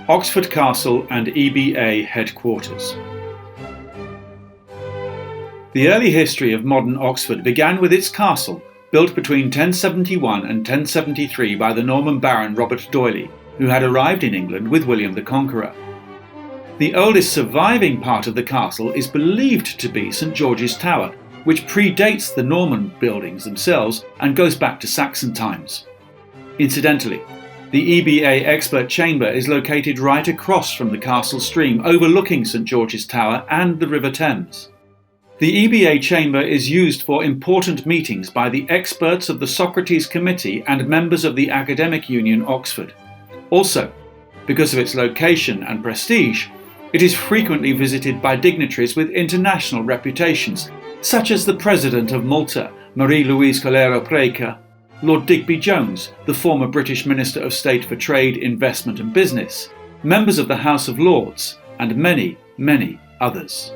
Oxford Castle and EBA headquarters. The early history of modern Oxford began with its castle, built between 1071 and 1073 by the Norman Baron Robert D'Oyly, who had arrived in England with William the Conqueror. The oldest surviving part of the castle is believed to be St George's Tower, which predates the Norman buildings themselves and goes back to Saxon times. Incidentally, the EBA expert chamber is located right across from the castle stream, overlooking St George's Tower and the River Thames. The EBA chamber is used for important meetings by the experts of the Socrates Committee and members of the Academic Union Oxford. Also, because of its location and prestige, it is frequently visited by dignitaries with international reputations, such as the President of Malta, Marie-Louise Colero-Preca, Lord Digby Jones, the former British Minister of State for Trade, Investment and Business, members of the House of Lords, and many, many others.